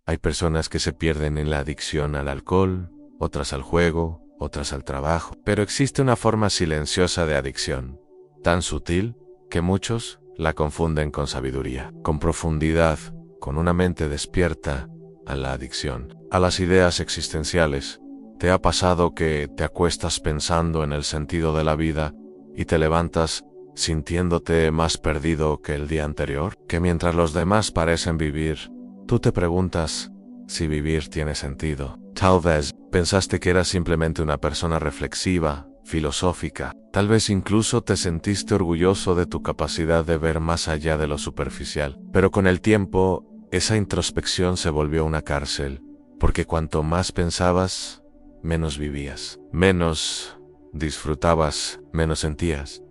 Hay personas que se pierden en la adicción al alcohol, otras al juego, otras al trabajo. Pero existe una forma silenciosa de adicción, tan sutil que muchos la confunden con sabiduría, con profundidad, con una mente despierta a la adicción, a las ideas existenciales. ¿Te ha pasado que te acuestas pensando en el sentido de la vida y te levantas sintiéndote más perdido que el día anterior? Que mientras los demás parecen vivir, tú te preguntas si vivir tiene sentido. Tal vez pensaste que eras simplemente una persona reflexiva, filosófica. Tal vez incluso te sentiste orgulloso de tu capacidad de ver más allá de lo superficial. Pero con el tiempo, esa introspección se volvió una cárcel, porque cuanto más pensabas, menos vivías, menos disfrutabas, menos sentías.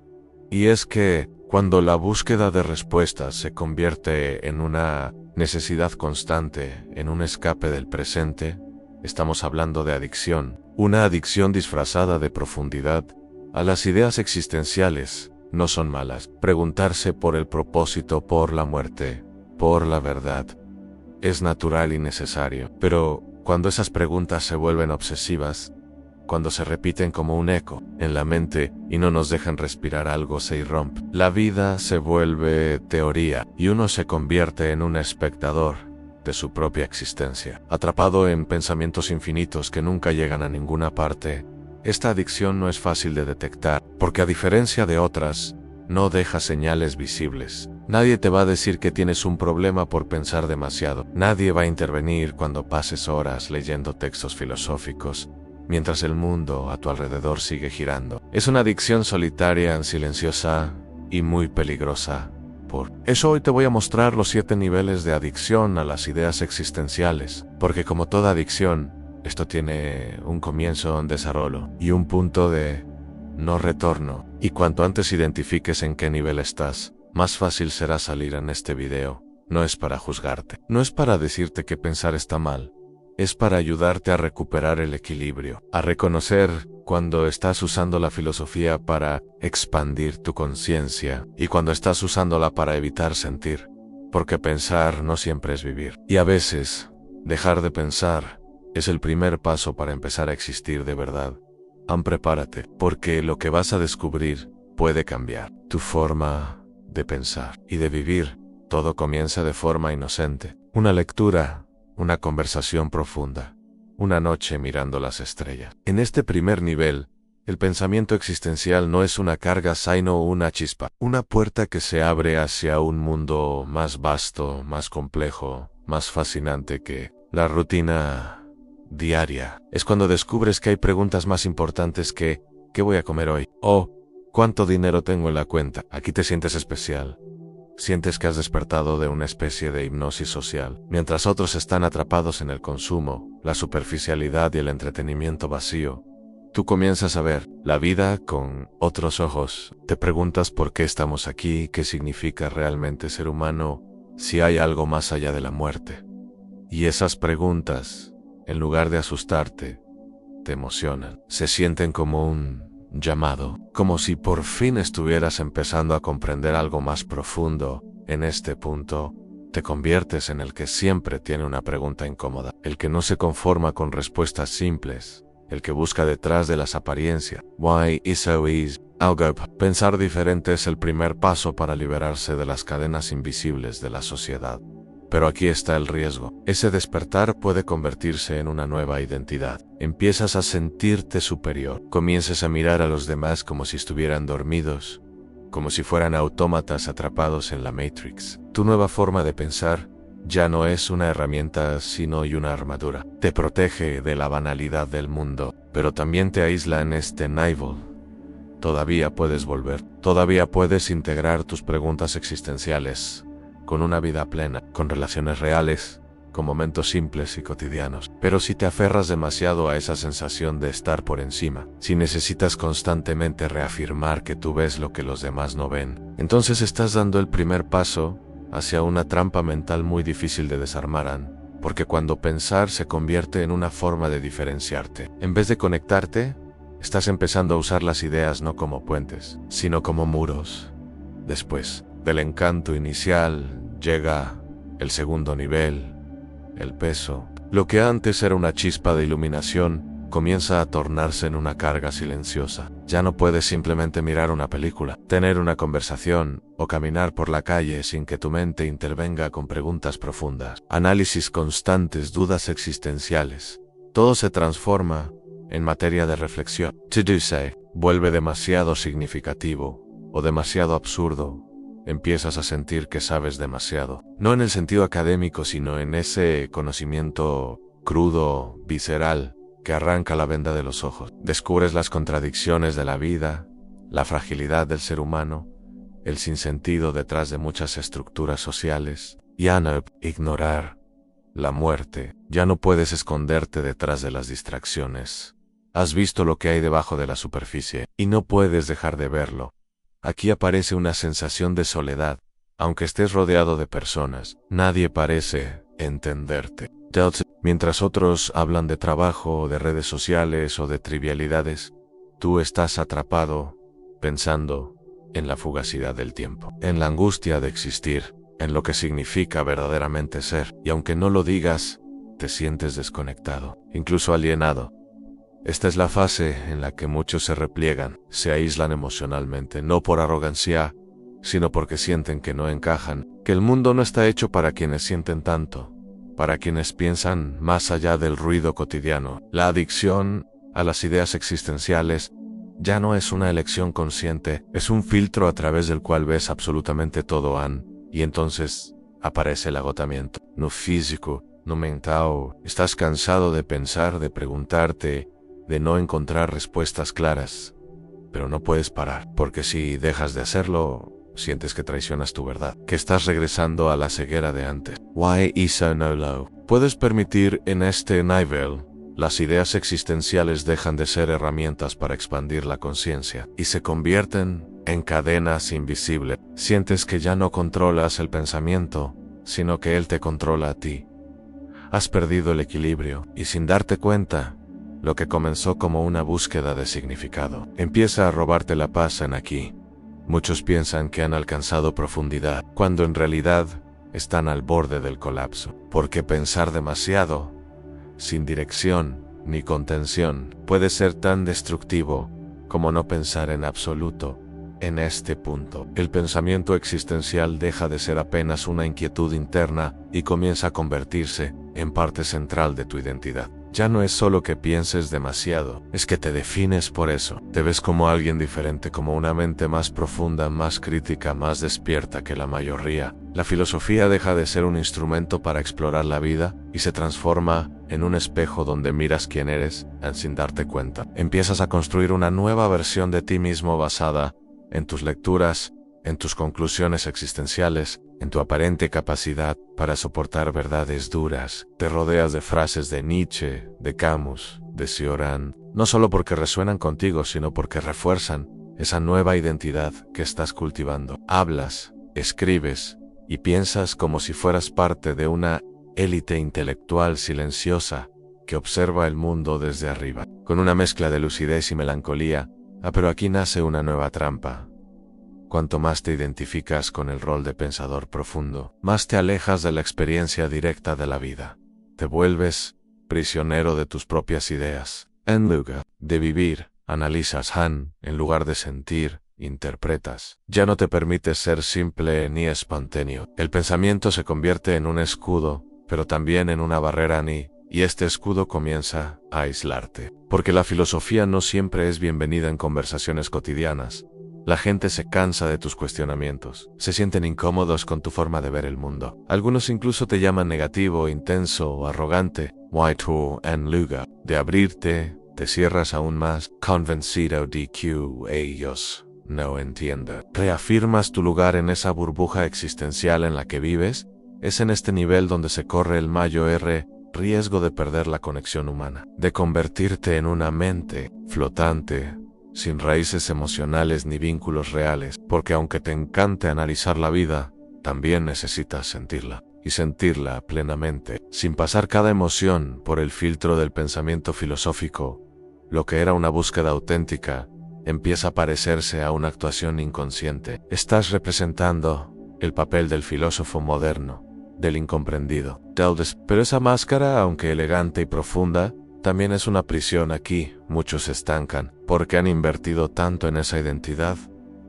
Y es que cuando la búsqueda de respuestas se convierte en una necesidad constante, en un escape del presente, estamos hablando de adicción, una adicción disfrazada de profundidad. A las ideas existenciales no son malas. Preguntarse por el propósito, por la muerte, por la verdad, es natural y necesario. Pero cuando esas preguntas se vuelven obsesivas, cuando se repiten como un eco en la mente y no nos dejan respirar, algo se irrumpe. La vida se vuelve teoría y uno se convierte en un espectador de su propia existencia, atrapado en pensamientos infinitos que nunca llegan a ninguna parte. Esta adicción no es fácil de detectar, porque a diferencia de otras, no deja señales visibles. Nadie te va a decir que tienes un problema por pensar demasiado. Nadie va a intervenir cuando pases horas leyendo textos filosóficos, mientras el mundo a tu alrededor sigue girando. Es una adicción solitaria, silenciosa y muy peligrosa. Por eso hoy te voy a mostrar los 7 niveles de adicción a las ideas existenciales, porque como toda adicción, esto tiene un comienzo, un desarrollo y un punto de no retorno. Y cuanto antes identifiques en qué nivel estás, más fácil será salir en este video. No es para juzgarte, no es para decirte que pensar está mal, es para ayudarte a recuperar el equilibrio, a reconocer cuando estás usando la filosofía para expandir tu conciencia y cuando estás usándola para evitar sentir, porque pensar no siempre es vivir. Y a veces, dejar de pensar es el primer paso para empezar a existir de verdad. Prepárate, porque lo que vas a descubrir puede cambiar tu forma de pensar y de vivir. Todo comienza de forma inocente. Una lectura, una conversación profunda, una noche mirando las estrellas. En este primer nivel, el pensamiento existencial no es una carga, sino una chispa, una puerta que se abre hacia un mundo más vasto, más complejo, más fascinante que la rutina diaria. Es cuando descubres que hay preguntas más importantes que ¿qué voy a comer hoy? O ¿cuánto dinero tengo en la cuenta? Aquí te sientes especial. Sientes que has despertado de una especie de hipnosis social, mientras otros están atrapados en el consumo, la superficialidad y el entretenimiento vacío. Tú comienzas a ver la vida con otros ojos. Te preguntas por qué estamos aquí, qué significa realmente ser humano, si hay algo más allá de la muerte. Y esas preguntas, en lugar de asustarte, te emocionan. Se sienten como un llamado, como si por fin estuvieras empezando a comprender algo más profundo. En este punto, te conviertes en el que siempre tiene una pregunta incómoda, el que no se conforma con respuestas simples, el que busca detrás de las apariencias. Why is so easy? Pensar diferente es el primer paso para liberarse de las cadenas invisibles de la sociedad. Pero aquí está el riesgo. Ese despertar puede convertirse en una nueva identidad. Empiezas a sentirte superior. Comienzas a mirar a los demás como si estuvieran dormidos, como si fueran autómatas atrapados en la Matrix. Tu nueva forma de pensar ya no es una herramienta, sino una armadura. Te protege de la banalidad del mundo, pero también te aísla en este nivel. Todavía puedes volver. Todavía puedes integrar tus preguntas existenciales con una vida plena, con relaciones reales, con momentos simples y cotidianos. Pero si te aferras demasiado a esa sensación de estar por encima, si necesitas constantemente reafirmar que tú ves lo que los demás no ven, entonces estás dando el primer paso hacia una trampa mental muy difícil de desarmar, porque cuando pensar se convierte en una forma de diferenciarte, en vez de conectarte, estás empezando a usar las ideas no como puentes, sino como muros. Después del encanto inicial llega el segundo nivel, el peso. Lo que antes era una chispa de iluminación comienza a tornarse en una carga silenciosa. Ya no puedes simplemente mirar una película, tener una conversación o caminar por la calle sin que tu mente intervenga con preguntas profundas, análisis constantes, dudas existenciales. Todo se transforma en materia de reflexión. To-do se vuelve demasiado significativo o demasiado absurdo. Empiezas a sentir que sabes demasiado. No en el sentido académico, sino en ese conocimiento crudo, visceral, que arranca la venda de los ojos. Descubres las contradicciones de la vida, la fragilidad del ser humano, el sinsentido detrás de muchas estructuras sociales. Ya no ignorar la muerte. Ya no puedes esconderte detrás de las distracciones. Has visto lo que hay debajo de la superficie y no puedes dejar de verlo. Aquí aparece una sensación de soledad. Aunque estés rodeado de personas, nadie parece entenderte. Mientras otros hablan de trabajo, de redes sociales o de trivialidades, tú estás atrapado, pensando en la fugacidad del tiempo, en la angustia de existir, en lo que significa verdaderamente ser. Y aunque no lo digas, te sientes desconectado, incluso alienado. Esta es la fase en la que muchos se repliegan, se aíslan emocionalmente, no por arrogancia, sino porque sienten que no encajan, que el mundo no está hecho para quienes sienten tanto, para quienes piensan más allá del ruido cotidiano. La adicción a las ideas existenciales ya no es una elección consciente, es un filtro a través del cual ves absolutamente todo, y entonces aparece el agotamiento, no físico, no mental. Estás cansado de pensar, de preguntarte, de no encontrar respuestas claras, pero no puedes parar, porque si dejas de hacerlo, sientes que traicionas tu verdad, que estás regresando a la ceguera de antes. Why eso no lo puedes permitir en este nivel? Las ideas existenciales dejan de ser herramientas para expandir la conciencia y se convierten en cadenas invisibles. Sientes que ya no controlas el pensamiento, sino que él te controla a ti. Has perdido el equilibrio y sin darte cuenta, lo que comenzó como una búsqueda de significado empieza a robarte la paz en aquí. Muchos piensan que han alcanzado profundidad, cuando en realidad están al borde del colapso. Porque pensar demasiado, sin dirección ni contención, puede ser tan destructivo como no pensar en absoluto. En este punto, el pensamiento existencial deja de ser apenas una inquietud interna y comienza a convertirse en parte central de tu identidad. Ya no es solo que pienses demasiado, es que te defines por eso. Te ves como alguien diferente, como una mente más profunda, más crítica, más despierta que la mayoría. La filosofía deja de ser un instrumento para explorar la vida y se transforma en un espejo donde miras quién eres sin darte cuenta. Empiezas a construir una nueva versión de ti mismo basada en tus lecturas, en tus conclusiones existenciales, en tu aparente capacidad para soportar verdades duras. Te rodeas de frases de Nietzsche, de Camus, de Cioran, no solo porque resuenan contigo, sino porque refuerzan esa nueva identidad que estás cultivando. Hablas, escribes y piensas como si fueras parte de una élite intelectual silenciosa que observa el mundo desde arriba, con una mezcla de lucidez y melancolía. Pero aquí nace una nueva trampa. Cuanto más te identificas con el rol de pensador profundo, más te alejas de la experiencia directa de la vida. Te vuelves prisionero de tus propias ideas. En lugar de vivir, analizas, en lugar de sentir, interpretas. Ya no te permites ser simple ni espontáneo. El pensamiento se convierte en un escudo, pero también en una barrera y este escudo comienza a aislarte. Porque la filosofía no siempre es bienvenida en conversaciones cotidianas. La gente se cansa de tus cuestionamientos, se sienten incómodos con tu forma de ver el mundo. Algunos incluso te llaman negativo, intenso o arrogante. Why tú, en lugar de abrirte, te cierras aún más, convencido de que ellos no entienden. Reafirmas tu lugar en esa burbuja existencial en la que vives. Es en este nivel donde se corre el mayor riesgo de perder la conexión humana, de convertirte en una mente flotante, sin raíces emocionales ni vínculos reales, porque aunque te encante analizar la vida, también necesitas sentirla, y sentirla plenamente, sin pasar cada emoción por el filtro del pensamiento filosófico. Lo que era una búsqueda auténtica empieza a parecerse a una actuación inconsciente. Estás representando el papel del filósofo moderno, del incomprendido. Pero esa máscara, aunque elegante y profunda, también es una prisión aquí. Muchos se estancan porque han invertido tanto en esa identidad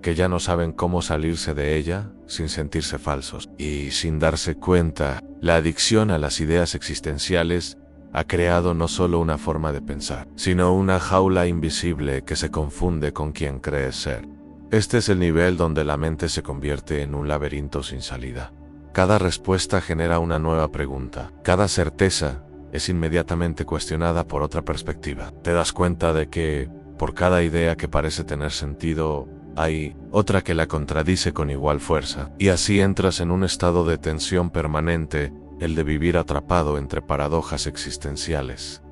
que ya no saben cómo salirse de ella sin sentirse falsos. Y sin darse cuenta, la adicción a las ideas existenciales ha creado no solo una forma de pensar, sino una jaula invisible que se confunde con quien cree ser. Este es el nivel donde la mente se convierte en un laberinto sin salida. Cada respuesta genera una nueva pregunta. Cada certeza es inmediatamente cuestionada por otra perspectiva. Te das cuenta de que, por cada idea que parece tener sentido, hay otra que la contradice con igual fuerza. Y así entras en un estado de tensión permanente, el de vivir atrapado entre paradojas existenciales.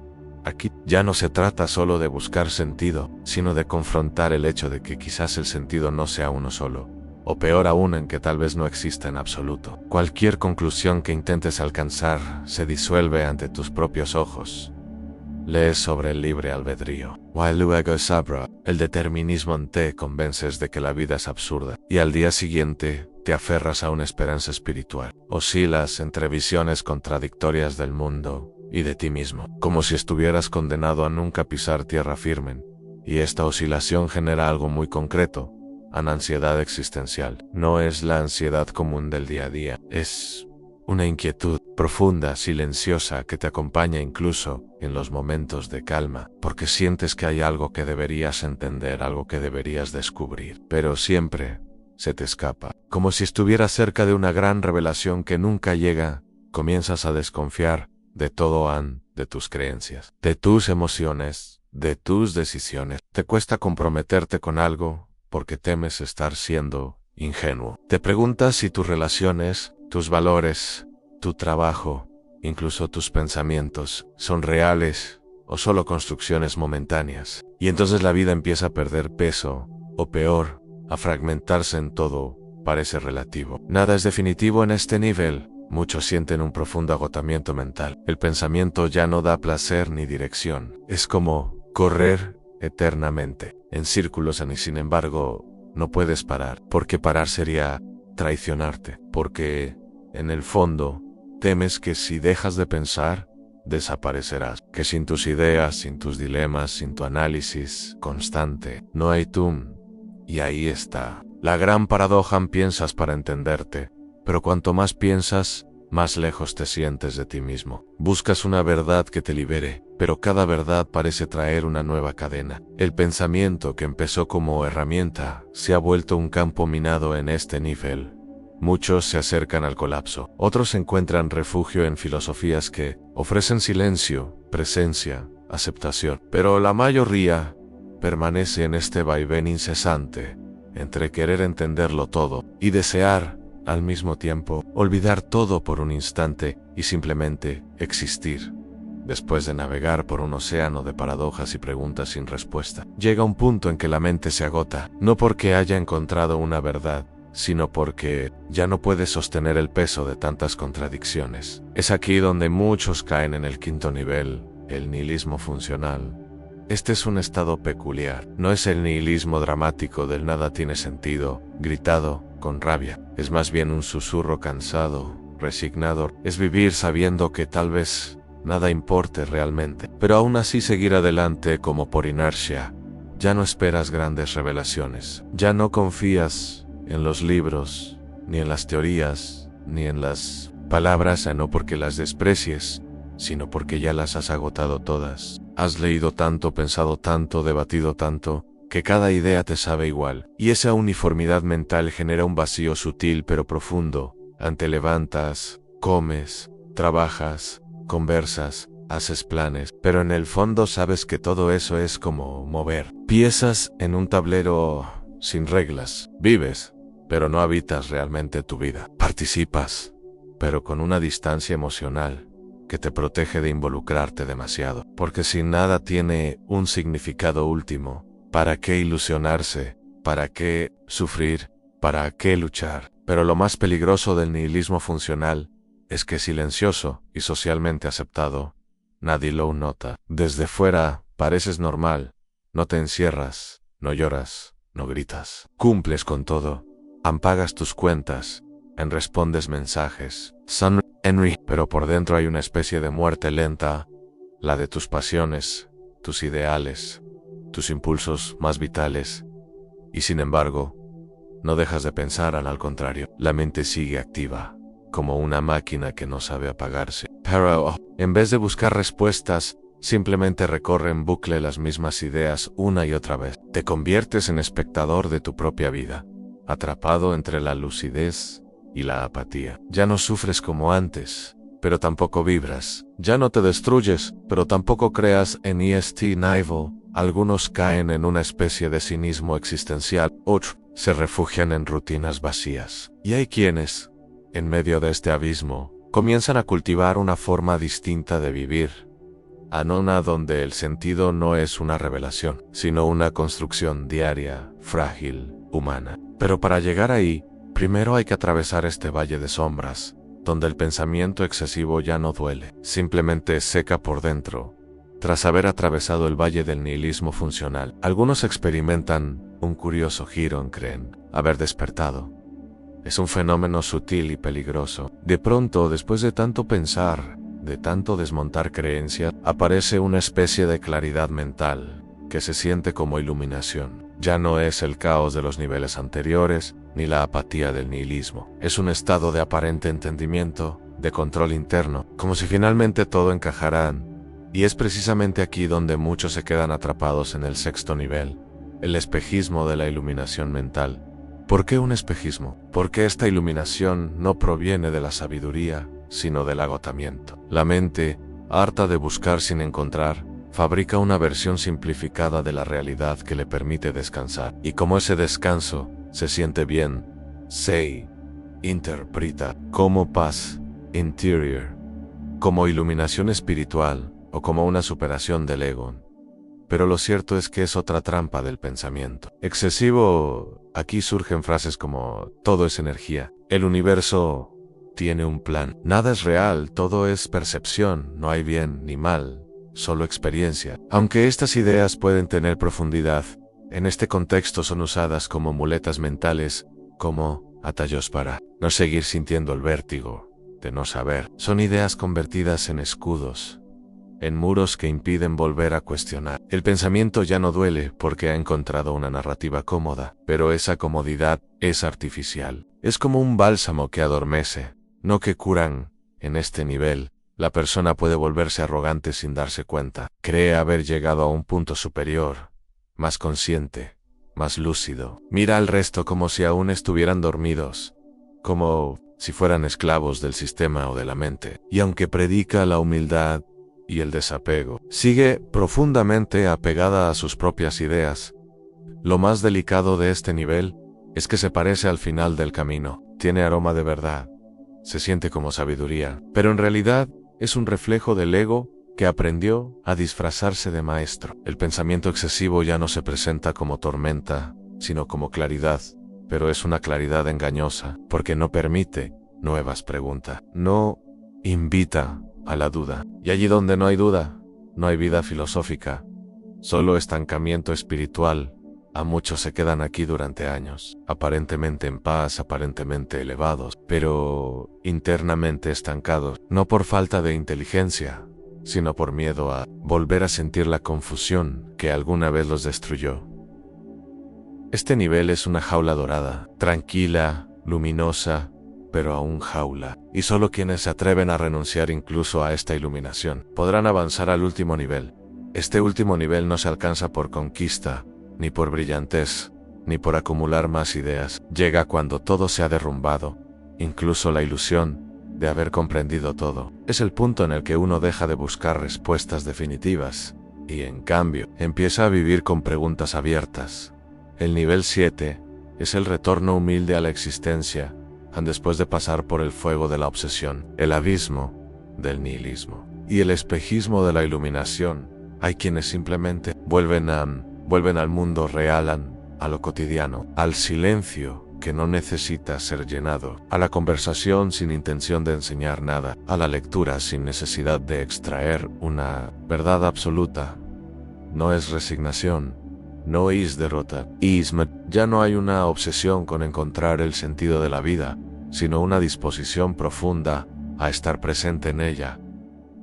Aquí ya no se trata solo de buscar sentido, sino de confrontar el hecho de que quizás el sentido no sea uno solo, o peor aún en que tal vez no exista en absoluto. Cualquier conclusión que intentes alcanzar se disuelve ante tus propios ojos. Lees sobre el libre albedrío. While luego sabrá, el determinismo en te convences de que la vida es absurda, y al día siguiente te aferras a una esperanza espiritual. Oscilas entre visiones contradictorias del mundo y de ti mismo, como si estuvieras condenado a nunca pisar tierra firme, y esta oscilación genera algo muy concreto, una ansiedad existencial. No es la ansiedad común del día a día, es una inquietud profunda, silenciosa, que te acompaña incluso en los momentos de calma, porque sientes que hay algo que deberías entender, algo que deberías descubrir, pero siempre se te escapa. Como si estuvieras cerca de una gran revelación que nunca llega, comienzas a desconfiar de todo, de tus creencias, de tus emociones, de tus decisiones. Te cuesta comprometerte con algo porque temes estar siendo ingenuo. Te preguntas si tus relaciones, tus valores, tu trabajo, incluso tus pensamientos, son reales o solo construcciones momentáneas. Y entonces la vida empieza a perder peso, o peor, a fragmentarse en todo. Parece relativo. Nada es definitivo en este nivel. Muchos sienten un profundo agotamiento mental. El pensamiento ya no da placer ni dirección. Es como correr eternamente en círculos, y sin embargo no puedes parar, porque parar sería traicionarte, porque en el fondo temes que si dejas de pensar, desaparecerás, que sin tus ideas, sin tus dilemas, sin tu análisis constante, no hay tú. Y ahí está la gran paradoja. Piensas para entenderte, pero cuanto más piensas, más lejos te sientes de ti mismo. Buscas una verdad que te libere, pero cada verdad parece traer una nueva cadena. El pensamiento, que empezó como herramienta, se ha vuelto un campo minado en este nivel. Muchos se acercan al colapso, otros encuentran refugio en filosofías que ofrecen silencio, presencia, aceptación, pero la mayoría permanece en este vaivén incesante entre querer entenderlo todo y desear, al mismo tiempo, olvidar todo por un instante y simplemente existir. Después de navegar por un océano de paradojas y preguntas sin respuesta, llega un punto en que la mente se agota, no porque haya encontrado una verdad, sino porque ya no puede sostener el peso de tantas contradicciones. Es aquí donde muchos caen en el quinto nivel, el nihilismo funcional. Este es un estado peculiar. No es el nihilismo dramático del nada tiene sentido, gritado con rabia. Es más bien un susurro cansado, resignado. Es vivir sabiendo que tal vez nada importe realmente, pero aún así seguir adelante como por inercia. Ya no esperas grandes revelaciones. Ya no confías en los libros, ni en las teorías, ni en las palabras, no porque las desprecies, sino porque ya las has agotado todas. Has leído tanto, pensado tanto, debatido tanto, que cada idea te sabe igual, y esa uniformidad mental genera un vacío sutil pero profundo. Te levantas, comes, trabajas, conversas, haces planes, pero en el fondo sabes que todo eso es como mover piezas en un tablero sin reglas. Vives, pero no habitas realmente tu vida. Participas, pero con una distancia emocional que te protege de involucrarte demasiado, porque si nada tiene un significado último, ¿para qué ilusionarse? ¿Para qué sufrir? ¿Para qué luchar? Pero lo más peligroso del nihilismo funcional es que silencioso y socialmente aceptado, nadie lo nota. Desde fuera pareces normal, no te encierras, no lloras, no gritas, cumples con todo, pagas tus cuentas, respondes mensajes, Henry. Pero por dentro hay una especie de muerte lenta, la de tus pasiones, tus ideales, tus impulsos más vitales. Y sin embargo, no dejas de pensar, al contrario. La mente sigue activa, como una máquina que no sabe apagarse. Pero, en vez de buscar respuestas, simplemente recorre en bucle las mismas ideas una y otra vez. Te conviertes en espectador de tu propia vida, atrapado entre la lucidez y la apatía. Ya no sufres como antes, pero tampoco vibras. Ya no te destruyes, pero tampoco creas en EST Nivel. Algunos caen en una especie de cinismo existencial, otros se refugian en rutinas vacías. Y hay quienes, en medio de este abismo, comienzan a cultivar una forma distinta de vivir, una donde el sentido no es una revelación, sino una construcción diaria, frágil, humana. Pero para llegar ahí, primero hay que atravesar este valle de sombras, donde el pensamiento excesivo ya no duele, simplemente seca por dentro. Tras haber atravesado el valle del nihilismo funcional, algunos experimentan un curioso giro, creen haber despertado. Es un fenómeno sutil y peligroso. De pronto, después de tanto pensar, de tanto desmontar creencias, aparece una especie de claridad mental, que se siente como iluminación. Ya no es el caos de los niveles anteriores, ni la apatía del nihilismo. Es un estado de aparente entendimiento, de control interno, como si finalmente todo encajara. Y es precisamente aquí donde muchos se quedan atrapados en el sexto nivel, el espejismo de la iluminación mental. ¿Por qué un espejismo? Porque esta iluminación no proviene de la sabiduría, sino del agotamiento. La mente, harta de buscar sin encontrar, fabrica una versión simplificada de la realidad que le permite descansar. Y como ese descanso se siente bien, se interpreta como paz interior, como iluminación espiritual o como una superación del ego. Pero lo cierto es que es otra trampa del pensamiento excesivo. Aquí surgen frases como: todo es energía, el universo tiene un plan, nada es real, todo es percepción, no hay bien ni mal, solo experiencia. Aunque estas ideas pueden tener profundidad, en este contexto son usadas como muletas mentales, como atallos para no seguir sintiendo el vértigo de no saber. Son ideas convertidas en escudos, en muros que impiden volver a cuestionar. El pensamiento ya no duele porque ha encontrado una narrativa cómoda, pero esa comodidad es artificial. Es como un bálsamo que adormece, no que curan. En este nivel, la persona puede volverse arrogante sin darse cuenta. Cree haber llegado a un punto superior, más consciente, más lúcido. Mira al resto como si aún estuvieran dormidos, como si fueran esclavos del sistema o de la mente. Y aunque predica la humildad y el desapego, sigue profundamente apegada a sus propias ideas. Lo más delicado de este nivel es que se parece al final del camino. Tiene aroma de verdad, se siente como sabiduría, pero en realidad es un reflejo del ego que aprendió a disfrazarse de maestro. El pensamiento excesivo ya no se presenta como tormenta, sino como claridad, pero es una claridad engañosa, porque no permite nuevas preguntas, no invita a la duda. Y allí donde no hay duda, no hay vida filosófica, solo estancamiento espiritual. A muchos se quedan aquí durante años, aparentemente en paz, aparentemente elevados, pero internamente estancados, no por falta de inteligencia, sino por miedo a volver a sentir la confusión que alguna vez los destruyó. Este nivel es una jaula dorada, tranquila, luminosa, pero aún jaula, y solo quienes se atreven a renunciar incluso a esta iluminación podrán avanzar al último nivel. Este último nivel no se alcanza por conquista, ni por brillantez, ni por acumular más ideas. Llega cuando todo se ha derrumbado, incluso la ilusión de haber comprendido todo. Es el punto en el que uno deja de buscar respuestas definitivas, y en cambio, empieza a vivir con preguntas abiertas. El nivel 7 es el retorno humilde a la existencia, después de pasar por el fuego de la obsesión, el abismo del nihilismo y el espejismo de la iluminación. Hay quienes simplemente vuelven al mundo real, a lo cotidiano, al silencio que no necesita ser llenado, a la conversación sin intención de enseñar nada, a la lectura sin necesidad de extraer una verdad absoluta. No es resignación, no es derrota. Ya no hay una obsesión con encontrar el sentido de la vida, sino una disposición profunda a estar presente en ella.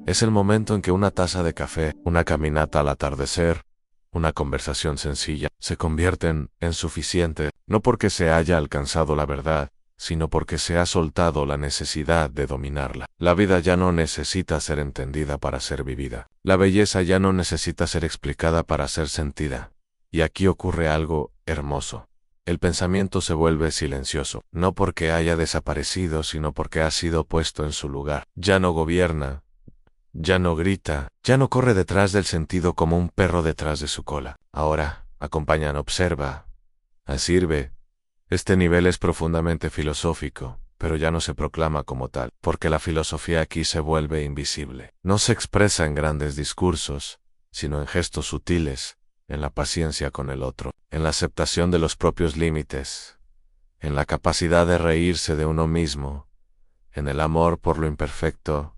Es el momento en que una taza de café, una caminata al atardecer, una conversación sencilla, se convierten en suficiente, no porque se haya alcanzado la verdad, sino porque se ha soltado la necesidad de dominarla. La vida ya no necesita ser entendida para ser vivida. La belleza ya no necesita ser explicada para ser sentida. Y aquí ocurre algo hermoso. El pensamiento se vuelve silencioso, no porque haya desaparecido, sino porque ha sido puesto en su lugar. Ya no gobierna, ya no grita, ya no corre detrás del sentido como un perro detrás de su cola. Ahora, acompaña, observa, sirve. Este nivel es profundamente filosófico, pero ya no se proclama como tal, porque la filosofía aquí se vuelve invisible. No se expresa en grandes discursos, sino en gestos sutiles, en la paciencia con el otro, en la aceptación de los propios límites, en la capacidad de reírse de uno mismo, en el amor por lo imperfecto.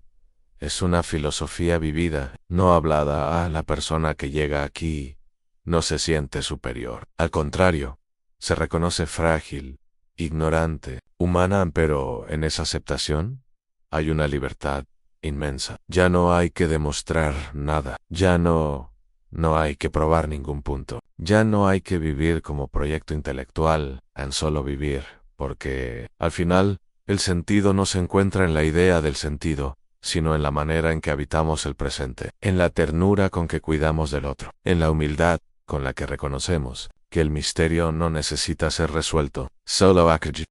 Es una filosofía vivida, no hablada. La persona que llega aquí no se siente superior. Al contrario, se reconoce frágil, ignorante, humana, pero en esa aceptación hay una libertad inmensa. Ya no hay que demostrar nada. Ya no hay que probar ningún punto. Ya no hay que vivir como proyecto intelectual, en solo vivir, porque, al final, el sentido no se encuentra en la idea del sentido, sino en la manera en que habitamos el presente, en la ternura con que cuidamos del otro, en la humildad con la que reconocemos que el misterio no necesita ser resuelto, solo aquí.